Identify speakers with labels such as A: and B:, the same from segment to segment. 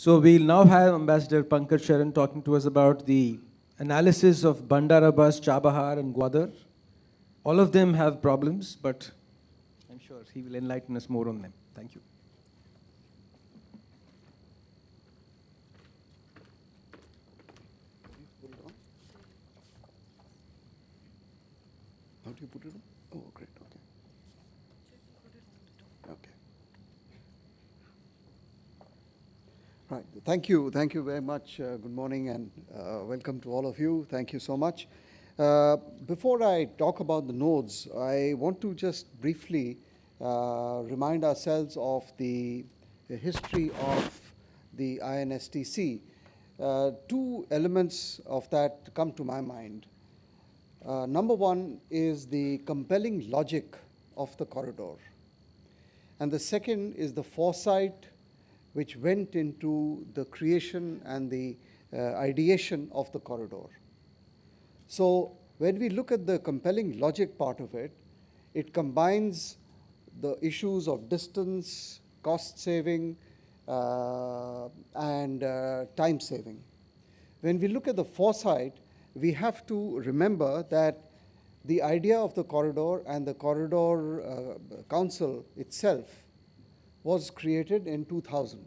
A: So we'll now have Ambassador Pankaj Saran talking to us about the analysis of Bandar, Abbas, Chabahar, and Gwadar. All of them have problems, but I'm sure he will enlighten us more on them. Thank you.
B: How do you put it on? Oh, great, okay. Okay. Right, thank you very much. Good morning and welcome to all of you. Thank you so much. Before I talk about the nodes, I want to just briefly remind ourselves of the history of the INSTC. Two elements of that come to my mind. Number one is the compelling logic of the corridor. And the second is the foresight which went into the creation and the ideation of the corridor. So when we look at the compelling logic part of it, it combines the issues of distance, cost saving, and time saving. When we look at the foresight, we have to remember that the idea of the corridor and the corridor council itself was created in 2000.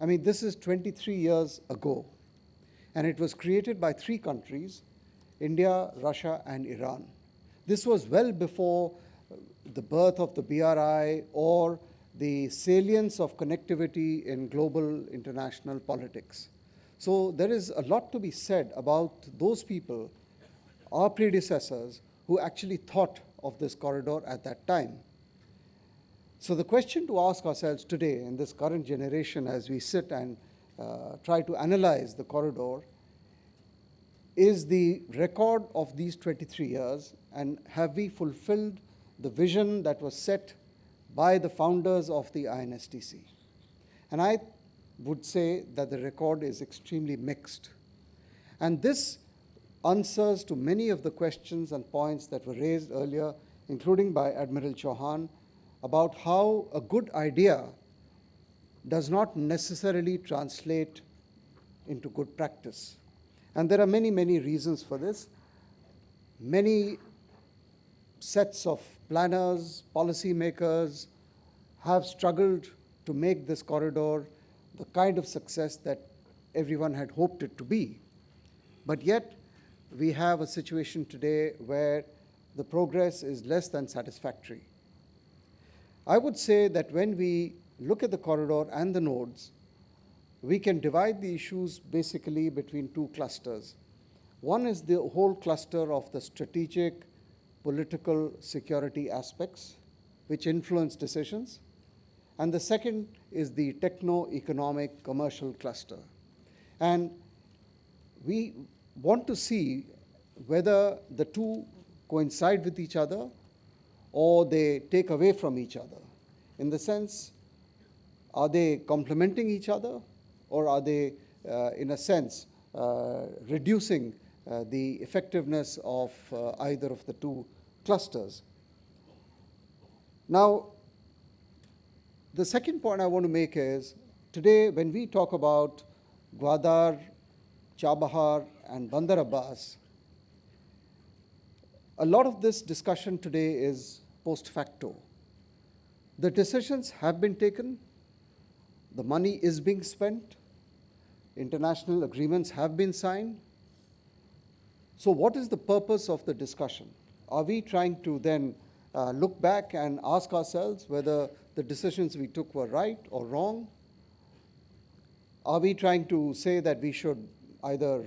B: I mean, this is 23 years ago. And it was created by three countries, India, Russia, and Iran. This was well before the birth of the BRI or the salience of connectivity in global international politics. So there is a lot to be said about those people, our predecessors, who actually thought of this corridor at that time. So the question to ask ourselves today in this current generation as we sit and try to analyze the corridor is the record of these 23 years, and have we fulfilled the vision that was set by the founders of the INSTC? And I would say that the record is extremely mixed. And this answers to many of the questions and points that were raised earlier, including by Admiral Chauhan, about how a good idea does not necessarily translate into good practice. And there are many, many reasons for this. Many sets of planners, policymakers have struggled to make this corridor the kind of success that everyone had hoped it to be. But yet, we have a situation today where the progress is less than satisfactory. I would say that when we look at the corridor and the nodes, we can divide the issues basically between two clusters. One is the whole cluster of the strategic, political, security aspects, which influence decisions. And the second is the techno-economic commercial cluster. And we want to see whether the two coincide with each other or they take away from each other. In the sense, are they complementing each other, or are they, in a sense, reducing the effectiveness of either of the two clusters? Now, the second point I want to make is, today when we talk about Gwadar, Chabahar, and Bandar Abbas, a lot of this discussion today is post facto. The decisions have been taken, the money is being spent, international agreements have been signed. So what is the purpose of the discussion? Are we trying to then look back and ask ourselves whether the decisions we took were right or wrong? Are we trying to say that we should either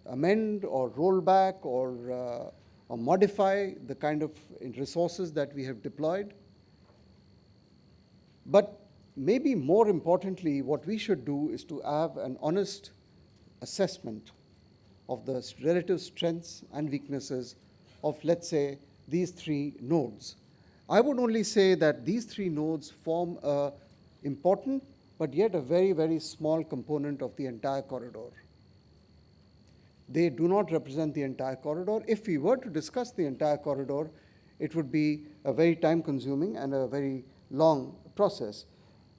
B: amend or roll back or modify the kind of resources that we have deployed? But maybe more importantly, what we should do is to have an honest assessment of the relative strengths and weaknesses of, let's say, these three nodes. I would only say that these three nodes form an important but yet a very, very small component of the entire corridor. They do not represent the entire corridor. If we were to discuss the entire corridor, it would be a very time-consuming and a very long process.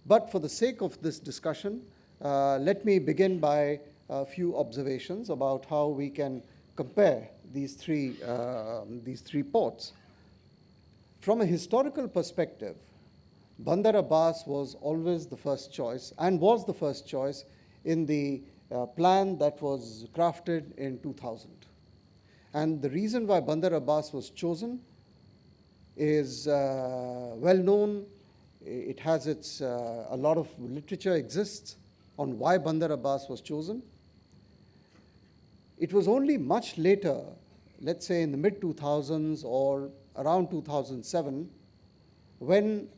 B: But for the sake of this discussion, let me begin by a few observations about how we can compare these three ports. From a historical perspective, Bandar Abbas was always the first choice and was the first choice in the plan that was crafted in 2000. And the reason why Bandar Abbas was chosen is well known. It has a lot of literature exists on why Bandar Abbas was chosen. It was only much later, let's say in the mid-2000s or around 2007, when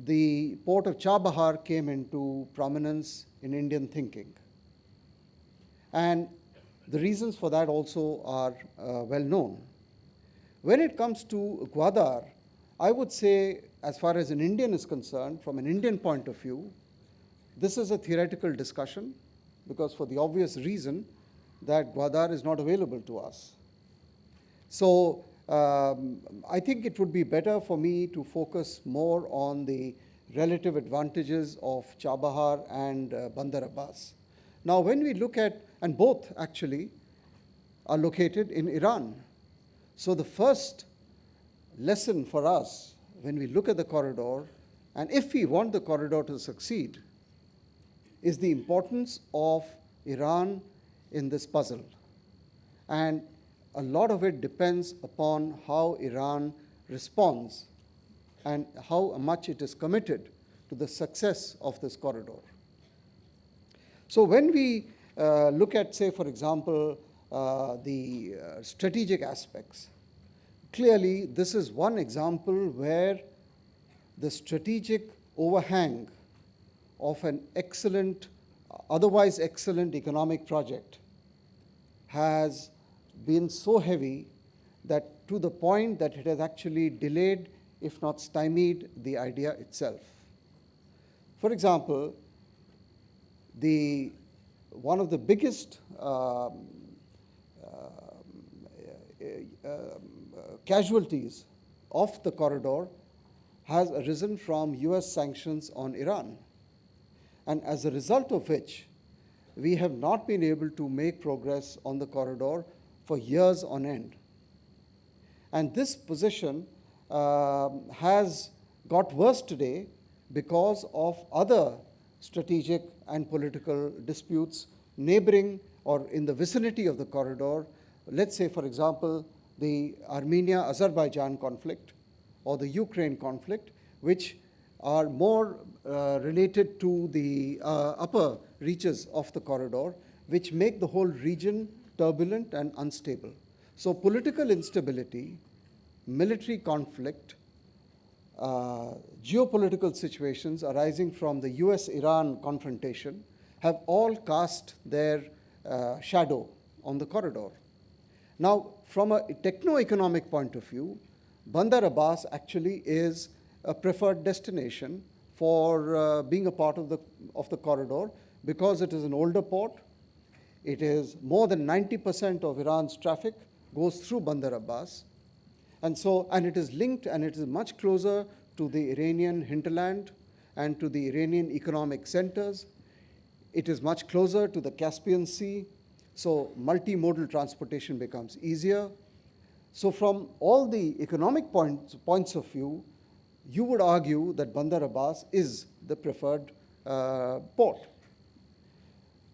B: the port of Chabahar came into prominence in Indian thinking. And the reasons for that also are well known. When it comes to Gwadar, I would say, as far as an Indian is concerned, from an Indian point of view, this is a theoretical discussion, because for the obvious reason that Gwadar is not available to us. So I think it would be better for me to focus more on the relative advantages of Chabahar and Bandar Abbas. Now, when we look at, and both actually are located in Iran. So the first lesson for us when we look at the corridor, and if we want the corridor to succeed, is the importance of Iran in this puzzle. And a lot of it depends upon how Iran responds and how much it is committed to the success of this corridor. So when we look at, say, for example, the strategic aspects, clearly this is one example where the strategic overhang of an excellent, otherwise excellent economic project has been so heavy that to the point that it has actually delayed, if not stymied, the idea itself. For example, one of the biggest casualties of the corridor has arisen from US sanctions on Iran. And as a result of which, we have not been able to make progress on the corridor for years on end. And this position has got worse today because of other strategic and political disputes neighboring or in the vicinity of the corridor. Let's say, for example, the Armenia-Azerbaijan conflict or the Ukraine conflict, which are more related to the upper reaches of the corridor, which make the whole region turbulent and unstable. So political instability, military conflict, geopolitical situations arising from the US-Iran confrontation have all cast their shadow on the corridor. Now, from a techno-economic point of view, Bandar Abbas actually is a preferred destination for being a part of the corridor because it is an older port. It is more than 90% of Iran's traffic goes through Bandar Abbas. And it is linked and it is much closer to the Iranian hinterland and to the Iranian economic centers. It is much closer to the Caspian Sea, so multimodal transportation becomes easier. So from all the economic points of view, you would argue that Bandar Abbas is the preferred port.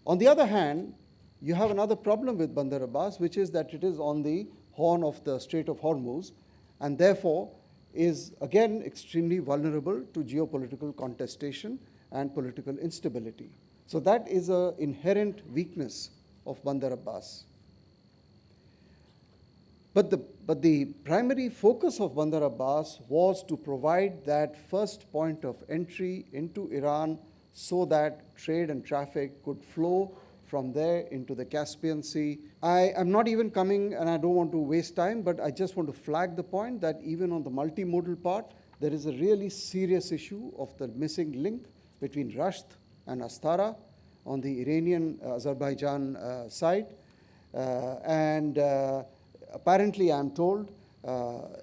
B: On the other hand, you have another problem with Bandar Abbas, which is that it is on the horn of the Strait of Hormuz, and therefore is again extremely vulnerable to geopolitical contestation and political instability. So that is an inherent weakness of Bandar Abbas. But the primary focus of Bandar Abbas was to provide that first point of entry into Iran so that trade and traffic could flow from there into the Caspian Sea. I am not even coming, and I don't want to waste time, but I just want to flag the point that even on the multimodal part, there is a really serious issue of the missing link between Rasht and Astara on the Iranian-Azerbaijan side. Apparently, I'm told,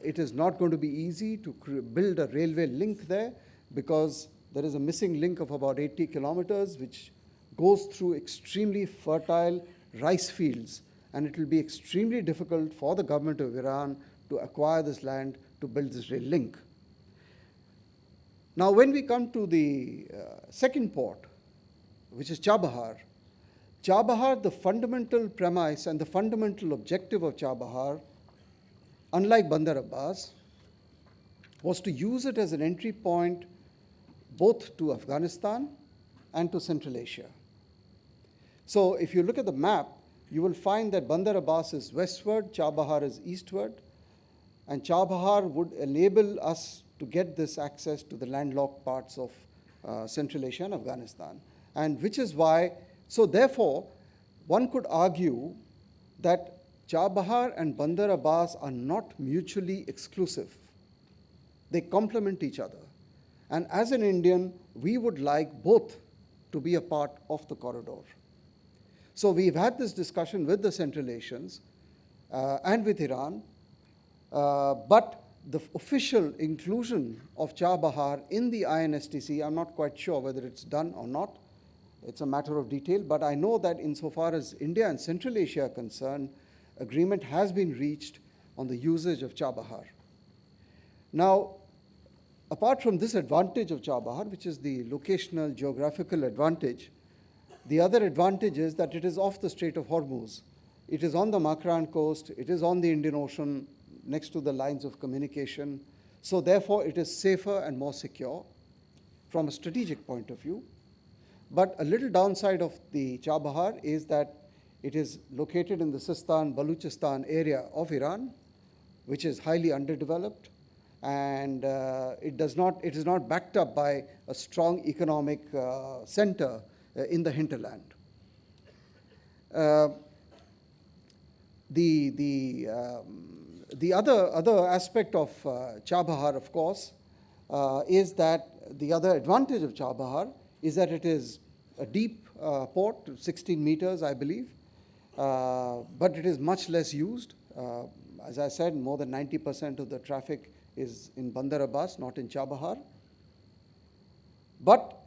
B: it is not going to be easy to build a railway link there because there is a missing link of about 80 kilometers, which goes through extremely fertile rice fields, and it will be extremely difficult for the government of Iran to acquire this land to build this rail link. Now, when we come to the second port, which is Chabahar, Chabahar, the fundamental premise and the fundamental objective of Chabahar, unlike Bandar Abbas, was to use it as an entry point both to Afghanistan and to Central Asia. So if you look at the map, you will find that Bandar Abbas is westward, Chabahar is eastward, and Chabahar would enable us to get this access to the landlocked parts of Central Asia and Afghanistan. And which is why, so therefore, one could argue that Chabahar and Bandar Abbas are not mutually exclusive. They complement each other. And as an Indian, we would like both to be a part of the corridor. So we've had this discussion with the Central Asians and with Iran, but the official inclusion of Chabahar in the INSTC, I'm not quite sure whether it's done or not. It's a matter of detail, but I know that insofar as India and Central Asia are concerned, agreement has been reached on the usage of Chabahar. Now, apart from this advantage of Chabahar, which is the locational geographical advantage, the other advantage is that it is off the Strait of Hormuz. It is on the Makran coast, it is on the Indian Ocean, next to the lines of communication. So therefore, it is safer and more secure from a strategic point of view. But a little downside of the Chabahar is that it is located in the Sistan, Baluchistan area of Iran, which is highly underdeveloped, and it is not backed up by a strong economic center in the hinterland. The other aspect of Chabahar, of course, is that the other advantage of Chabahar is that it is a deep port, 16 meters, I believe, but it is much less used. As I said, more than 90% of the traffic is in Bandar Abbas, not in Chabahar. But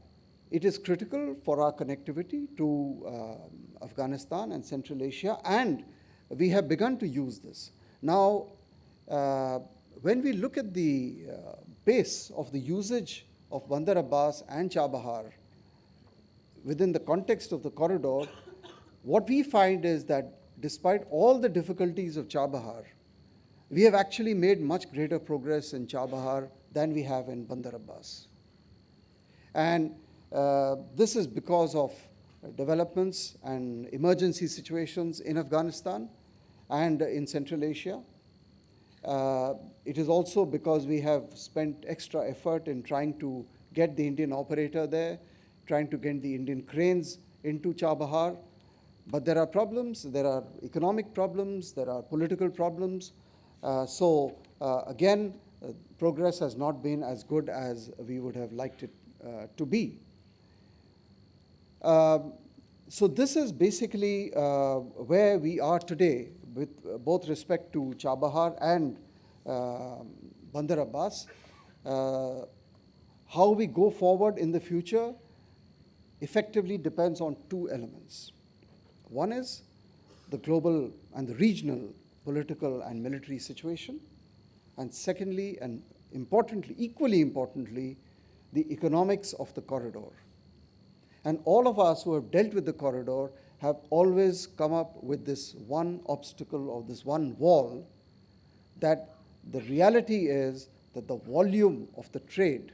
B: it is critical for our connectivity to Afghanistan and Central Asia, and we have begun to use this. Now, when we look at the base of the usage of Bandar Abbas and Chabahar within the context of the corridor, what we find is that despite all the difficulties of Chabahar, we have actually made much greater progress in Chabahar than we have in Bandar Abbas. And this is because of developments and emergency situations in Afghanistan and in Central Asia. It is also because we have spent extra effort in trying to get the Indian operator there, trying to get the Indian cranes into Chabahar. But there are problems, there are economic problems, there are political problems. Again, progress has not been as good as we would have liked it to be. So this is basically where we are today with both respect to Chabahar and Bandar Abbas. How we go forward in the future effectively depends on two elements. One is the global and the regional political and military situation, and secondly, and importantly, equally importantly, the economics of the corridor. And all of us who have dealt with the corridor have always come up with this one obstacle or this one wall, that the reality is that the volume of the trade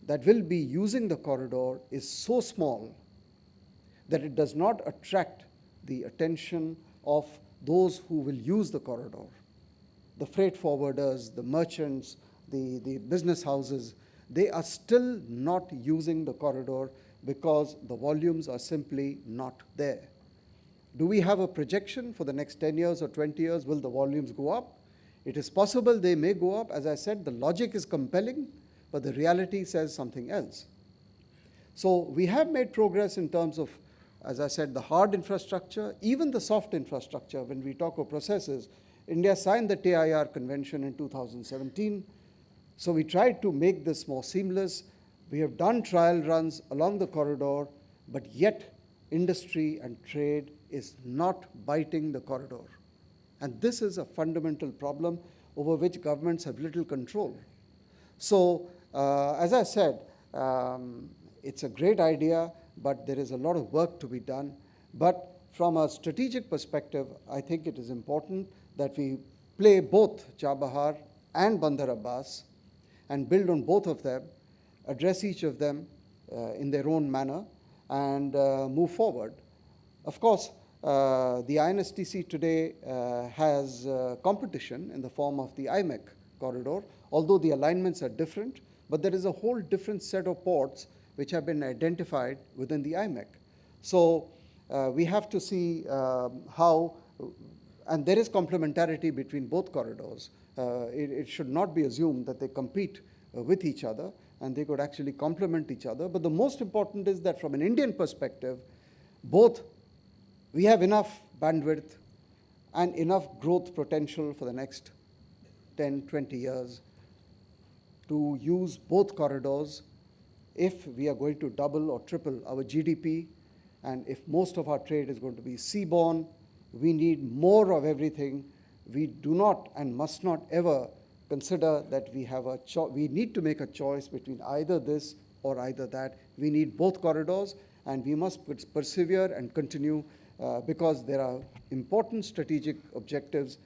B: that will be using the corridor is so small that it does not attract the attention of those who will use the corridor. The freight forwarders, the merchants, the business houses, they are still not using the corridor because the volumes are simply not there. Do we have a projection for the next 10 years or 20 years? Will the volumes go up? It is possible they may go up. As I said, the logic is compelling, but the reality says something else. So we have made progress in terms of, as I said, the hard infrastructure, even the soft infrastructure. When we talk of processes, India signed the TIR Convention in 2017. So we tried to make this more seamless. We have done trial runs along the corridor, but yet industry and trade is not biting the corridor. And this is a fundamental problem over which governments have little control. So, as I said, it's a great idea, but there is a lot of work to be done. But from a strategic perspective, I think it is important that we play both Chabahar and Bandar Abbas and build on both of them, address each of them in their own manner, and move forward. Of course, the INSTC today has competition in the form of the IMEC corridor, although the alignments are different, but there is a whole different set of ports which have been identified within the IMEC. So we have to see how, and there is complementarity between both corridors. It should not be assumed that they compete with each other, and they could actually complement each other. But the most important is that from an Indian perspective, both we have enough bandwidth and enough growth potential for the next 10, 20 years to use both corridors if we are going to double or triple our GDP, and if most of our trade is going to be seaborne. We need more of everything. We do not and must not ever consider that we have we need to make a choice between either this or either that. We need both corridors, and we must persevere and continue because there are important strategic objectives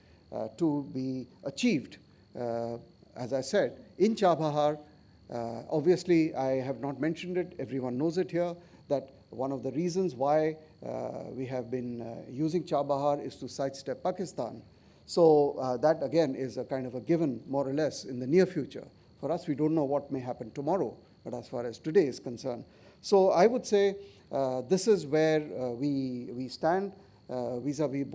B: to be achieved. As I said, in Chabahar, obviously I have not mentioned it, everyone knows it here, that one of the reasons why we have been using Chabahar is to sidestep Pakistan. So that again is a kind of a given, more or less, in the near future. For us, we don't know what may happen tomorrow, but as far as today is concerned. So I would say this is where we stand vis-a-vis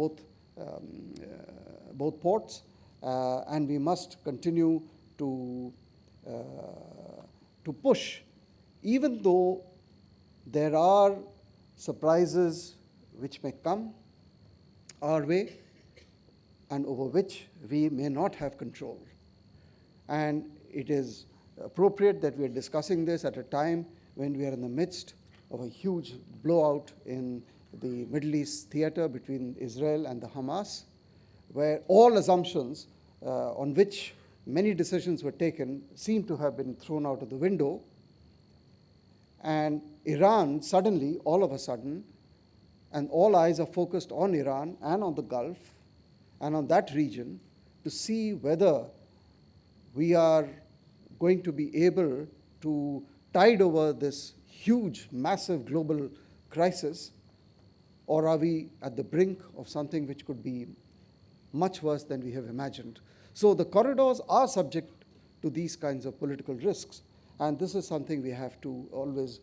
B: both ports, and we must continue to push, even though there are surprises which may come our way and over which we may not have control. And it is appropriate that we are discussing this at a time when we are in the midst of a huge blowout in the Middle East theater between Israel and the Hamas, where all assumptions on which many decisions were taken seem to have been thrown out of the window. And Iran suddenly, all of a sudden, and all eyes are focused on Iran and on the Gulf and on that region to see whether we are going to be able to tide over this huge, massive global crisis, or are we at the brink of something which could be much worse than we have imagined. So the corridors are subject to these kinds of political risks, and this is something we have to always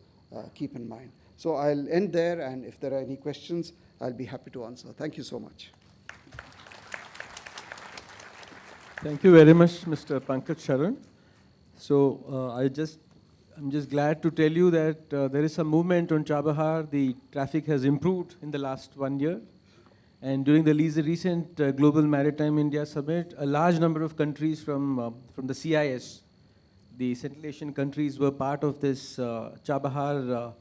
B: keep in mind. So I'll end there, and if there are any questions, I'll be happy to answer. Thank you so much.
A: Thank you very much, Mr. Pankaj Saran. So I'm just glad to tell you that there is some movement on Chabahar. The traffic has improved in the last 1 year. And during the recent Global Maritime India Summit, a large number of countries from the CIS, the Central Asian countries, were part of this Chabahar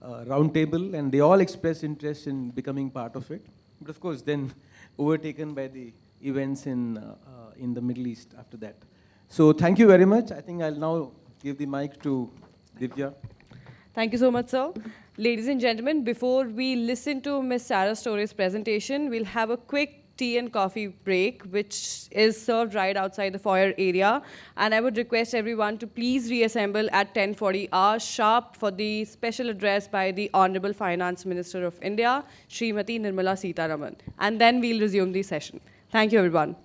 A: roundtable, and they all expressed interest in becoming part of it. But of course, then overtaken by the events in the Middle East after that. So thank you very much. I think I'll now give the mic to Divya.
C: Thank you so much, sir. Ladies and gentlemen, before we listen to Ms. Sarah Story's presentation, we'll have a quick tea and coffee break, which is served right outside the foyer area. And I would request everyone to please reassemble at 10:40 hours sharp for the special address by the Honorable Finance Minister of India, Srimati Nirmala Sitaraman. And then we'll resume the session. Thank you, everyone.